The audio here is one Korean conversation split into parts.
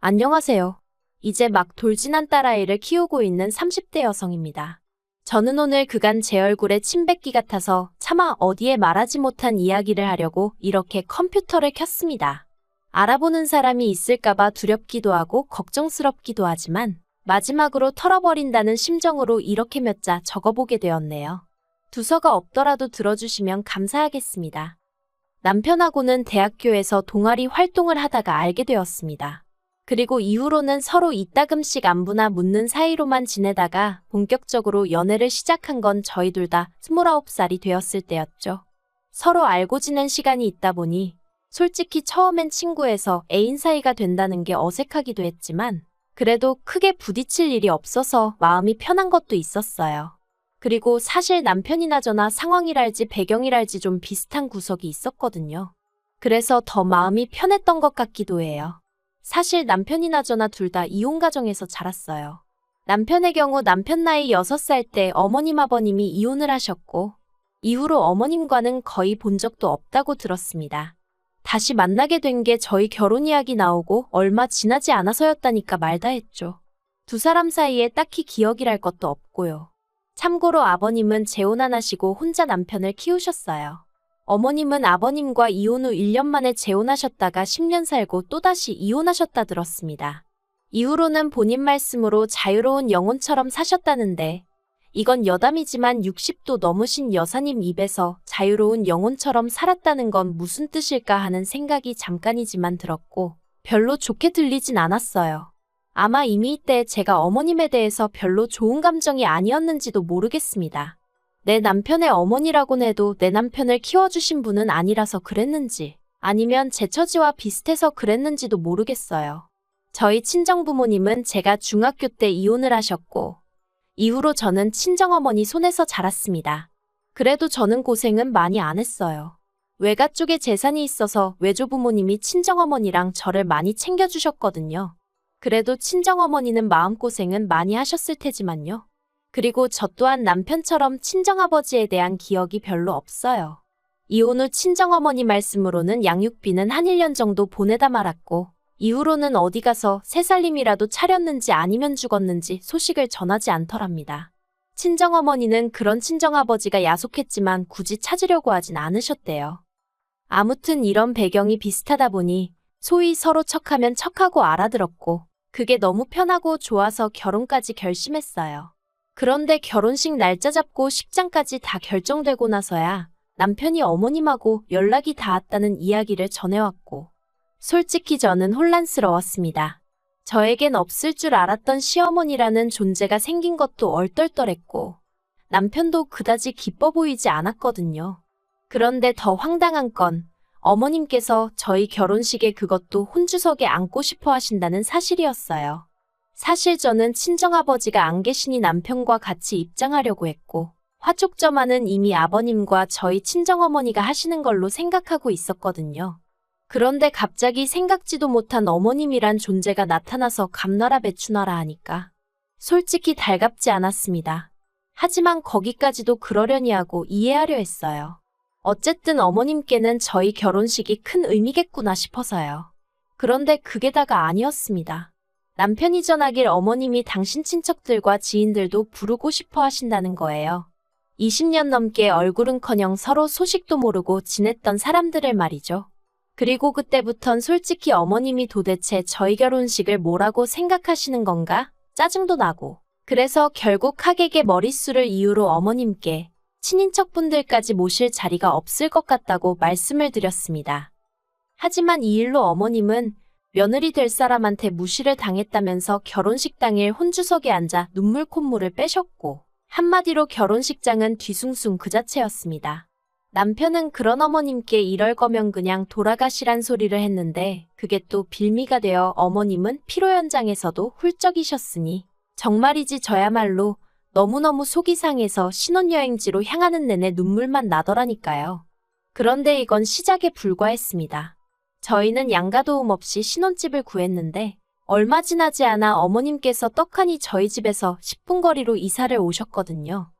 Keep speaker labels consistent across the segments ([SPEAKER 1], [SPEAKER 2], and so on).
[SPEAKER 1] 안녕하세요. 이제 막 돌진한 딸아이를 키우고 있는 30대 여성입니다. 저는 오늘 그간 제 얼굴에 침 뱉기 같아서 차마 어디에 말하지 못한 이야기를 하려고 이렇게 컴퓨터를 켰습니다. 알아보는 사람이 있을까봐 두렵기도 하고 걱정스럽기도 하지만 마지막으로 털어버린다는 심정으로 이렇게 몇 자 적어보게 되었네요. 두서가 없더라도 들어주시면 감사하겠습니다. 남편하고는 대학교에서 동아리 활동을 하다가 알게 되었습니다. 그리고 이후로는 서로 이따금씩 안부나 묻는 사이로만 지내다가 본격적으로 연애를 시작한 건 저희 둘 다 29살이 되었을 때였죠. 서로 알고 지낸 시간이 있다 보니 솔직히 처음엔 친구에서 애인 사이가 된다는 게 어색하기도 했지만 그래도 크게 부딪힐 일이 없어서 마음이 편한 것도 있었어요. 그리고 사실 남편이나 저나 상황이랄지 배경이랄지 좀 비슷한 구석이 있었거든요. 그래서 더 마음이 편했던 것 같기도 해요. 사실 남편이나 저나 둘 다 이혼 가정에서 자랐어요. 남편의 경우 남편 나이 6살 때 어머님 아버님이 이혼을 하셨고 이후로 어머님과는 거의 본 적도 없다고 들었습니다. 다시 만나게 된 게 저희 결혼 이야기 나오고 얼마 지나지 않아서였다니까 말다 했죠. 두 사람 사이에 딱히 기억이랄 것도 없고요. 참고로 아버님은 재혼 안 하시고 혼자 남편을 키우셨어요. 어머님은 아버님과 이혼 후 1년 만에 재혼하셨다가 10년 살고 또다시 이혼하셨다 들었습니다. 이후로는 본인 말씀으로 자유로운 영혼처럼 사셨다는데 이건 여담이지만 60도 넘으신 여사님 입에서 자유로운 영혼처럼 살았다는 건 무슨 뜻일까 하는 생각이 잠깐이지만 들었고 별로 좋게 들리진 않았어요. 아마 이미 이때 제가 어머님에 대해서 별로 좋은 감정이 아니었는지도 모르겠습니다. 내 남편의 어머니라곤 해도 내 남편을 키워주신 분은 아니라서 그랬는지 아니면 제 처지와 비슷해서 그랬는지도 모르겠어요. 저희 친정부모님은 제가 중학교 때 이혼을 하셨고 이후로 저는 친정어머니 손에서 자랐습니다. 그래도 저는 고생은 많이 안 했어요. 외가 쪽에 재산이 있어서 외조부모님이 친정어머니랑 저를 많이 챙겨주셨거든요. 그래도 친정어머니는 마음고생은 많이 하셨을 테지만요. 그리고 저 또한 남편처럼 친정아버지에 대한 기억이 별로 없어요. 이혼 후 친정어머니 말씀으로는 양육비는 한 1년 정도 보내다 말았고 이후로는 어디 가서 새살림이라도 차렸는지 아니면 죽었는지 소식을 전하지 않더랍니다. 친정어머니는 그런 친정아버지가 야속했지만 굳이 찾으려고 하진 않으셨대요. 아무튼 이런 배경이 비슷하다 보니 소위 서로 척하면 척하고 알아들었고 그게 너무 편하고 좋아서 결혼까지 결심했어요. 그런데 결혼식 날짜 잡고 식장까지 다 결정되고 나서야 남편이 어머님하고 연락이 닿았다는 이야기를 전해왔고 솔직히 저는 혼란스러웠습니다. 저에겐 없을 줄 알았던 시어머니라는 존재가 생긴 것도 얼떨떨했고 남편도 그다지 기뻐 보이지 않았거든요. 그런데 더 황당한 건 어머님께서 저희 결혼식에 그것도 혼주석에 앉고 싶어 하신다는 사실이었어요. 사실 저는 친정아버지가 안 계시니 남편과 같이 입장하려고 했고 화촉점화는 이미 아버님과 저희 친정어머니가 하시는 걸로 생각하고 있었거든요. 그런데 갑자기 생각지도 못한 어머님이란 존재가 나타나서 감나라 배추나라 하니까 솔직히 달갑지 않았습니다. 하지만 거기까지도 그러려니 하고 이해하려 했어요. 어쨌든 어머님께는 저희 결혼식이 큰 의미겠구나 싶어서요. 그런데 그게 다가 아니었습니다. 남편이 전하길 어머님이 당신 친척들과 지인들도 부르고 싶어 하신다는 거예요. 20년 넘게 얼굴은커녕 서로 소식도 모르고 지냈던 사람들을 말이죠. 그리고 그때부턴 솔직히 어머님이 도대체 저희 결혼식을 뭐라고 생각하시는 건가? 짜증도 나고. 그래서 결국 하객의 머릿수를 이유로 어머님께 친인척분들까지 모실 자리가 없을 것 같다고 말씀을 드렸습니다. 하지만 이 일로 어머님은 며느리 될 사람한테 무시를 당했다면서 결혼식 당일 혼주석에 앉아 눈물 콧물을 빼셨고 한마디로 결혼식장은 뒤숭숭 그 자체였습니다. 남편은 그런 어머님께 이럴 거면 그냥 돌아가시란 소리를 했는데 그게 또 빌미가 되어 어머님은 피로 현장에서도 훌쩍이셨으니 정말이지 저야말로 너무너무 속이 상해서 신혼여행지로 향하는 내내 눈물만 나더라니까요. 그런데 이건 시작에 불과했습니다. 저희는 양가도움 없이 신혼집을 구했는데 얼마 지나지 않아 어머님께서 떡하니 저희 집에서 10분 거리로 이사를 오셨거든요.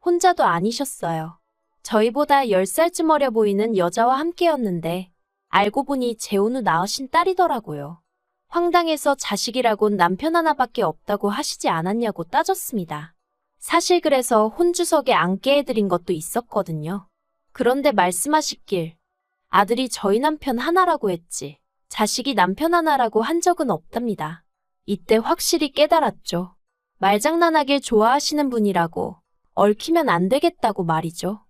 [SPEAKER 1] 혼자도 아니셨어요. 저희보다 10살쯤 어려 보이는 여자와 함께였는데 알고 보니 재혼 후 낳으신 딸이더라고요. 황당해서 자식이라곤 남편 하나밖에 없다고 하시지 않았냐고 따졌습니다. 사실 그래서 혼주석에 앉게 해드린 것도 있었거든요. 그런데 말씀하시길 아들이 저희 남편 하나라고 했지 자식이 남편 하나라고 한 적은 없답니다. 이때 확실히 깨달았죠. 말장난하길 좋아하시는 분이라고 얽히면 안 되겠다고 말이죠.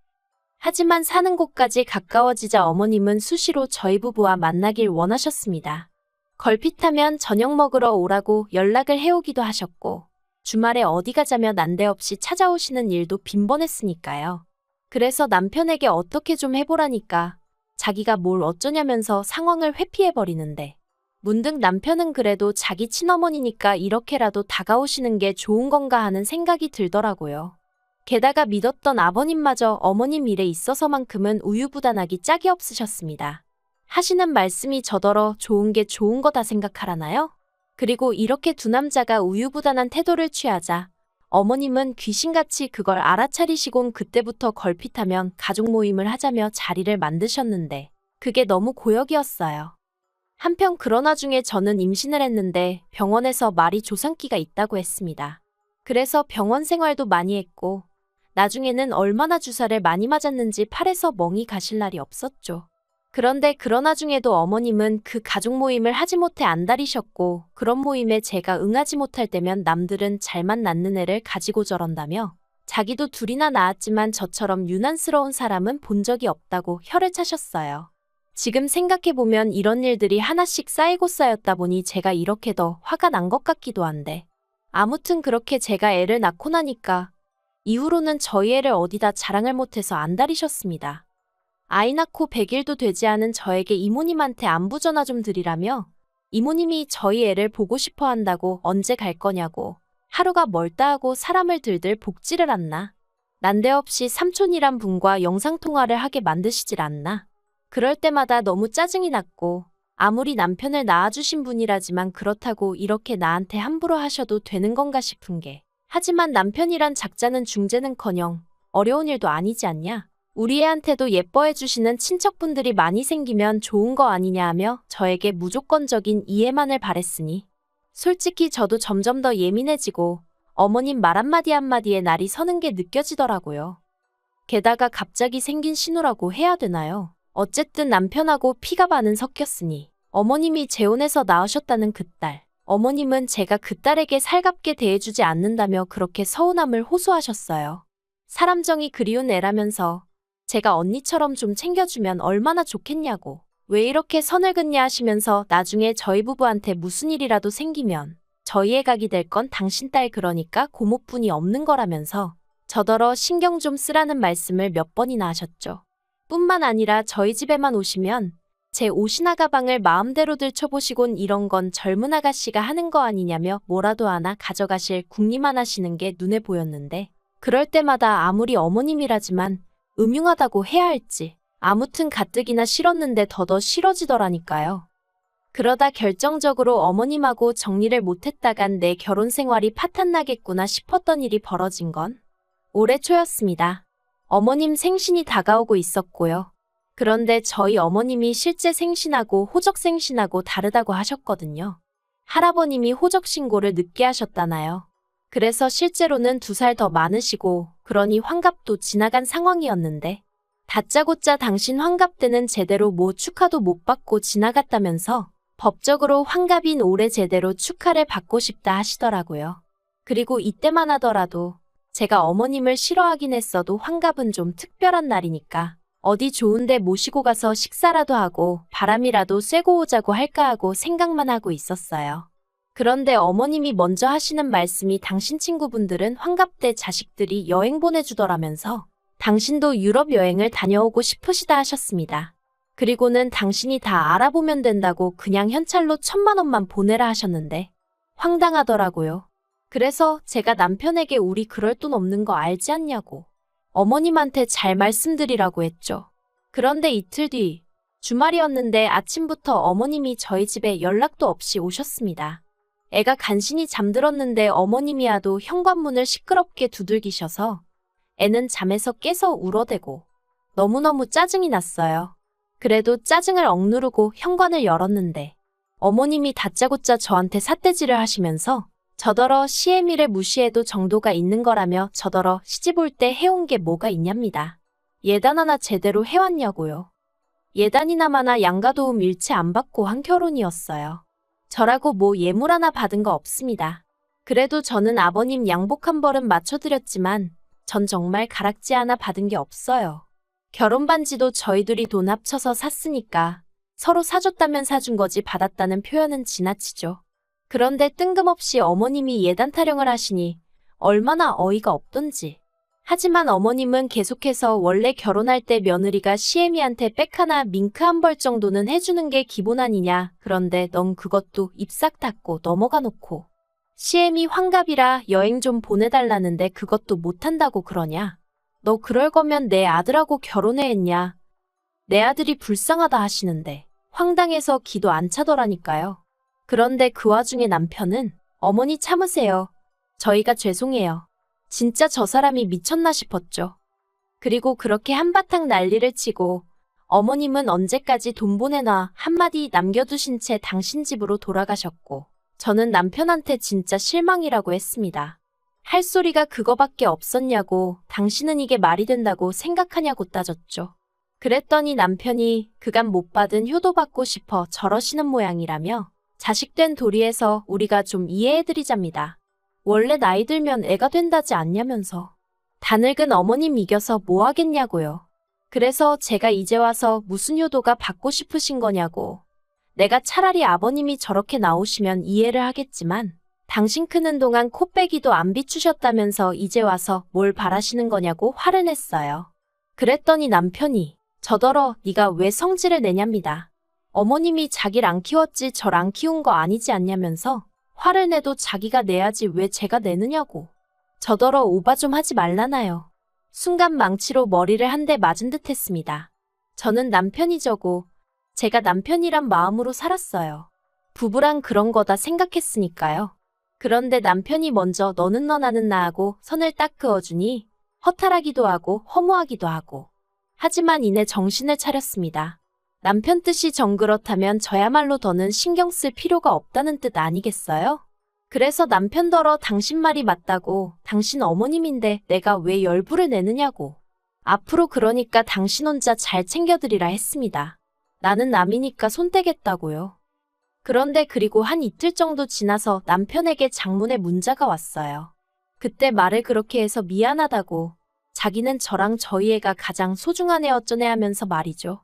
[SPEAKER 1] 하지만 사는 곳까지 가까워지자 어머님은 수시로 저희 부부와 만나길 원하셨습니다. 걸핏하면 저녁 먹으러 오라고 연락을 해오기도 하셨고 주말에 어디 가자며 난데없이 찾아오시는 일도 빈번했으니까요. 그래서 남편에게 어떻게 좀 해보라니까 자기가 뭘 어쩌냐면서 상황을 회피해버리는데 문득 남편은 그래도 자기 친어머니니까 이렇게라도 다가오시는 게 좋은 건가 하는 생각이 들더라고요. 게다가 믿었던 아버님마저 어머님 일에 있어서만큼은 우유부단하기 짝이 없으셨습니다. 하시는 말씀이 저더러 좋은 게 좋은 거다 생각하라나요? 그리고 이렇게 두 남자가 우유부단한 태도를 취하자 어머님은 귀신같이 그걸 알아차리시곤 그때부터 걸핏하면 가족 모임을 하자며 자리를 만드셨는데 그게 너무 고역이었어요. 한편 그런 와중에 저는 임신을 했는데 병원에서 말이 조산기가 있다고 했습니다. 그래서 병원 생활도 많이 했고 나중에는 얼마나 주사를 많이 맞았는지 팔에서 멍이 가실 날이 없었죠. 그런데 그런 와중에도 어머님은 그 가족 모임을 하지 못해 안달이셨고 그런 모임에 제가 응하지 못할 때면 남들은 잘만 낳는 애를 가지고 저런다며 자기도 둘이나 낳았지만 저처럼 유난스러운 사람은 본 적이 없다고 혀를 차셨어요. 지금 생각해보면 이런 일들이 하나씩 쌓이고 쌓였다 보니 제가 이렇게 더 화가 난 것 같기도 한데 아무튼 그렇게 제가 애를 낳고 나니까 이후로는 저희 애를 어디다 자랑을 못해서 안달이셨습니다. 아이 낳고 100일도 되지 않은 저에게 이모님한테 안부 전화 좀 드리라며 이모님이 저희 애를 보고 싶어 한다고 언제 갈 거냐고 하루가 멀다 하고 사람을 들들 볶지를 않나. 난데없이 삼촌이란 분과 영상통화를 하게 만드시질 않나. 그럴 때마다 너무 짜증이 났고 아무리 남편을 낳아주신 분이라지만 그렇다고 이렇게 나한테 함부로 하셔도 되는 건가 싶은 게 하지만 남편이란 작자는 중재는커녕 어려운 일도 아니지 않냐. 우리 애한테도 예뻐해 주시는 친척분들이 많이 생기면 좋은 거 아니냐 하며 저에게 무조건적인 이해만을 바랬으니 솔직히 저도 점점 더 예민해지고 어머님 말 한마디 한마디에 날이 서는 게 느껴지더라고요. 게다가 갑자기 생긴 신우라고 해야 되나요? 어쨌든 남편하고 피가 반은 섞였으니 어머님이 재혼해서 낳으셨다는 그 딸. 어머님은 제가 그 딸에게 살갑게 대해주지 않는다며 그렇게 서운함을 호소하셨어요. 사람 정이 그리운 애라면서 제가 언니처럼 좀 챙겨주면 얼마나 좋겠냐고 왜 이렇게 선을 긋냐 하시면서 나중에 저희 부부한테 무슨 일이라도 생기면 저희 애각이 될 건 당신 딸 그러니까 고모뿐이 없는 거라면서 저더러 신경 좀 쓰라는 말씀을 몇 번이나 하셨죠. 뿐만 아니라 저희 집에만 오시면 제 옷이나 가방을 마음대로 들춰보시곤 이런 건 젊은 아가씨가 하는 거 아니냐며 뭐라도 하나 가져가실 궁리만 하시는 게 눈에 보였는데 그럴 때마다 아무리 어머님이라지만 음흉하다고 해야 할지 아무튼 가뜩이나 싫었는데 더더 싫어지더라니까요. 그러다 결정적으로 어머님하고 정리를 못했다간 내 결혼 생활이 파탄나겠구나 싶었던 일이 벌어진 건 올해 초였습니다. 어머님 생신이 다가오고 있었고요. 그런데 저희 어머님이 실제 생신하고 호적 생신하고 다르다고 하셨거든요. 할아버님이 호적 신고를 늦게 하셨다나요. 그래서 실제로는 2살 더 많으시고 그러니 환갑도 지나간 상황이었는데 다짜고짜 당신 환갑 때는 제대로 뭐 축하도 못 받고 지나갔다면서 법적으로 환갑인 올해 제대로 축하를 받고 싶다 하시더라고요. 그리고 이때만 하더라도 제가 어머님을 싫어하긴 했어도 환갑은 좀 특별한 날이니까 어디 좋은데 모시고 가서 식사라도 하고 바람이라도 쐬고 오자고 할까 하고 생각만 하고 있었어요. 그런데 어머님이 먼저 하시는 말씀이 당신 친구분들은 환갑 때 자식들이 여행 보내주더라면서 당신도 유럽 여행을 다녀오고 싶으시다 하셨습니다. 그리고는 당신이 다 알아보면 된다고 그냥 현찰로 1,000만 원만 보내라 하셨는데 황당하더라고요. 그래서 제가 남편에게 우리 그럴 돈 없는 거 알지 않냐고 어머님한테 잘 말씀드리라고 했죠. 그런데 이틀 뒤 주말이었는데 아침부터 어머님이 저희 집에 연락도 없이 오셨습니다. 애가 간신히 잠들었는데 어머님이 하도 현관문을 시끄럽게 두들기셔서 애는 잠에서 깨서 울어대고 너무너무 짜증이 났어요. 그래도 짜증을 억누르고 현관을 열었는데 어머님이 다짜고짜 저한테 삿대질을 하시면서 저더러 시애미를 무시해도 정도가 있는 거라며 저더러 시집 올 때 해온 게 뭐가 있냐입니다. 예단 하나 제대로 해왔냐고요. 예단이나마나 양가도움 일체 안 받고 한 결혼이었어요. 저라고 뭐 예물 하나 받은 거 없습니다. 그래도 저는 아버님 양복 한 벌은 맞춰드렸지만 전 정말 가락지 하나 받은 게 없어요. 결혼 반지도 저희 둘이 돈 합쳐서 샀으니까 서로 사줬다면 사준 거지 받았다는 표현은 지나치죠. 그런데 뜬금없이 어머님이 예단 타령을 하시니 얼마나 어이가 없던지. 하지만 어머님은 계속해서 원래 결혼할 때 며느리가 시애미한테 백 하나 밍크 한 벌 정도는 해주는 게 기본 아니냐. 그런데 넌 그것도 입 싹 닫고 넘어가 놓고 시애미 환갑이라 여행 좀 보내달라는데 그것도 못한다고 그러냐. 너 그럴 거면 내 아들하고 결혼해 했냐. 내 아들이 불쌍하다 하시는데 황당해서 기도 안 차더라니까요. 그런데 그 와중에 남편은 어머니 참으세요. 저희가 죄송해요. 진짜 저 사람이 미쳤나 싶었죠. 그리고 그렇게 한바탕 난리를 치고 어머님은 언제까지 돈 보내놔 한마디 남겨두신 채 당신 집으로 돌아가셨고 저는 남편한테 진짜 실망이라고 했습니다. 할 소리가 그거밖에 없었냐고 당신은 이게 말이 된다고 생각하냐고 따졌죠. 그랬더니 남편이 그간 못 받은 효도 받고 싶어 저러시는 모양이라며 자식된 도리에서 우리가 좀 이해해드리잡니다. 원래 나이 들면 애가 된다지 않냐면서. 다 늙은 어머님 이겨서 뭐 하겠냐고요. 그래서 제가 이제 와서 무슨 효도가 받고 싶으신 거냐고. 내가 차라리 아버님이 저렇게 나오시면 이해를 하겠지만 당신 크는 동안 코빼기도 안 비추셨다면서 이제 와서 뭘 바라시는 거냐고 화를 냈어요. 그랬더니 남편이 저더러 네가 왜 성질을 내냐입니다. 어머님이 자기를 안 키웠지 절 안 키운 거 아니지 않냐면서 화를 내도 자기가 내야지 왜 제가 내느냐고. 저더러 오바 좀 하지 말라나요. 순간 망치로 머리를 한 대 맞은 듯 했습니다. 저는 남편이 저고 제가 남편이란 마음으로 살았어요. 부부란 그런 거다 생각했으니까요. 그런데 남편이 먼저 너는 너 나는 나 하고 선을 딱 그어주니 허탈하기도 하고 허무하기도 하고. 하지만 이내 정신을 차렸습니다. 남편 뜻이 정 그렇다면 저야말로 더는 신경 쓸 필요가 없다는 뜻 아니겠어요? 그래서 남편더러 당신 말이 맞다고 당신 어머님인데 내가 왜 열불을 내느냐고. 앞으로 그러니까 당신 혼자 잘 챙겨드리라 했습니다. 나는 남이니까 손 떼겠다고요. 그런데 그리고 한 이틀 정도 지나서 남편에게 장문의 문자가 왔어요. 그때 말을 그렇게 해서 미안하다고 자기는 저랑 저희 애가 가장 소중한 애 어쩌네 하면서 말이죠.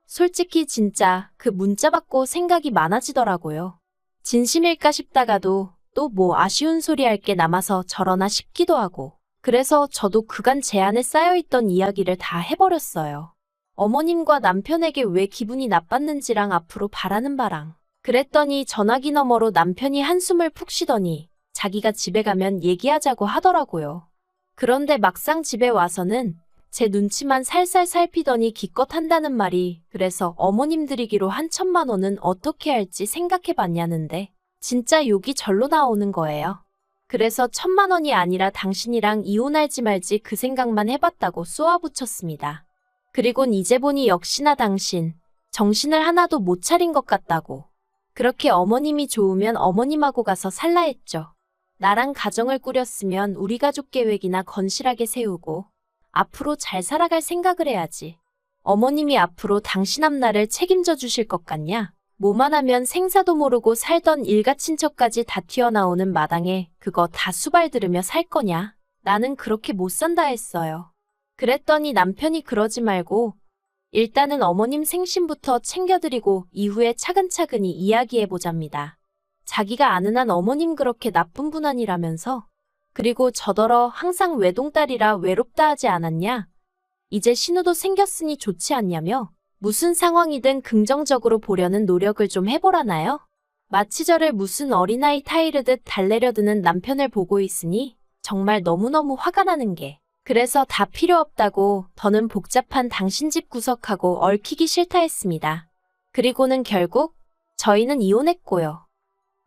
[SPEAKER 1] 솔직히 진짜 그 문자 받고 생각이 많아지더라고요. 진심일까 싶다가도 또 뭐 아쉬운 소리 할 게 남아서 저러나 싶기도 하고. 그래서 저도 그간 제 안에 쌓여있던 이야기를 다 해버렸어요. 어머님과 남편에게 왜 기분이 나빴는지랑 앞으로 바라는 바랑. 그랬더니 전화기 너머로 남편이 한숨을 푹 쉬더니 자기가 집에 가면 얘기하자고 하더라고요. 그런데 막상 집에 와서는 제 눈치만 살살 살피더니 기껏 한다는 말이 그래서 어머님 드리기로 한 1,000만 원은 어떻게 할지 생각해봤냐는데 진짜 욕이 절로 나오는 거예요. 그래서 1,000만 원이 아니라 당신이랑 이혼할지 말지 그 생각만 해봤다고 쏘아붙였습니다. 그리곤 이제 보니 역시나 당신 정신을 하나도 못 차린 것 같다고. 그렇게 어머님이 좋으면 어머님하고 가서 살라 했죠. 나랑 가정을 꾸렸으면 우리 가족 계획이나 건실하게 세우고 앞으로 잘 살아갈 생각을 해야지. 어머님이 앞으로 당신 앞날을 책임져 주실 것 같냐? 뭐만 하면 생사도 모르고 살던 일가 친척까지 다 튀어나오는 마당에 그거 다 수발 들으며 살 거냐? 나는 그렇게 못 산다 했어요. 그랬더니 남편이 그러지 말고 일단은 어머님 생신부터 챙겨드리고 이후에 차근차근히 이야기해보잡니다. 자기가 아는 한 어머님 그렇게 나쁜 분 아니라면서. 그리고 저더러 항상 외동딸이라 외롭다 하지 않았냐? 이제 신우도 생겼으니 좋지 않냐며? 무슨 상황이든 긍정적으로 보려는 노력을 좀 해보라나요? 마치 저를 무슨 어린아이 타이르듯 달래려드는 남편을 보고 있으니 정말 너무너무 화가 나는 게. 그래서 다 필요 없다고 더는 복잡한 당신 집 구석하고 얽히기 싫다 했습니다. 그리고는 결국 저희는 이혼했고요.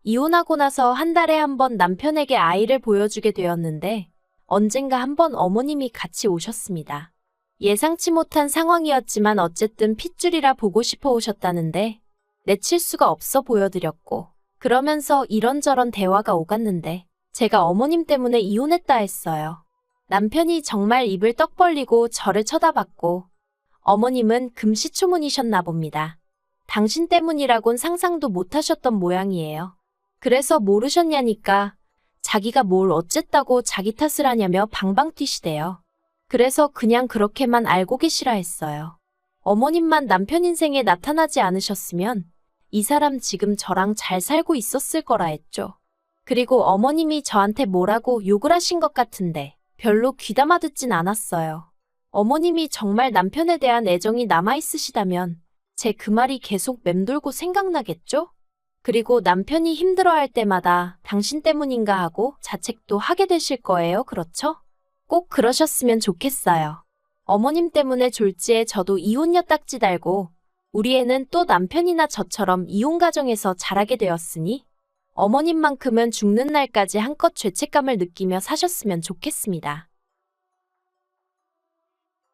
[SPEAKER 1] 이혼하고 나서 한 달에 한 번 남편에게 아이를 보여주게 되었는데 언젠가 한 번 어머님이 같이 오셨습니다. 예상치 못한 상황이었지만 어쨌든 핏줄이라 보고 싶어 오셨다는데 내칠 수가 없어 보여드렸고, 그러면서 이런저런 대화가 오갔는데 제가 어머님 때문에 이혼했다 했어요. 남편이 정말 입을 떡 벌리고 저를 쳐다봤고 어머님은 금시초문이셨나 봅니다. 당신 때문이라곤 상상도 못하셨던 모양이에요. 그래서 모르셨냐니까 자기가 뭘 어쨌다고 자기 탓을 하냐며 방방 뛰시대요. 그래서 그냥 그렇게만 알고 계시라 했어요. 어머님만 남편 인생에 나타나지 않으셨으면 이 사람 지금 저랑 잘 살고 있었을 거라 했죠. 그리고 어머님이 저한테 뭐라고 욕을 하신 것 같은데 별로 귀담아 듣진 않았어요. 어머님이 정말 남편에 대한 애정이 남아있으시다면 제 그 말이 계속 맴돌고 생각나겠죠? 그리고 남편이 힘들어할 때마다 당신 때문인가 하고 자책도 하게 되실 거예요, 그렇죠? 꼭 그러셨으면 좋겠어요. 어머님 때문에 졸지에 저도 이혼녀 딱지 달고 우리 애는 또 남편이나 저처럼 이혼 가정에서 자라게 되었으니 어머님만큼은 죽는 날까지 한껏 죄책감을 느끼며 사셨으면 좋겠습니다.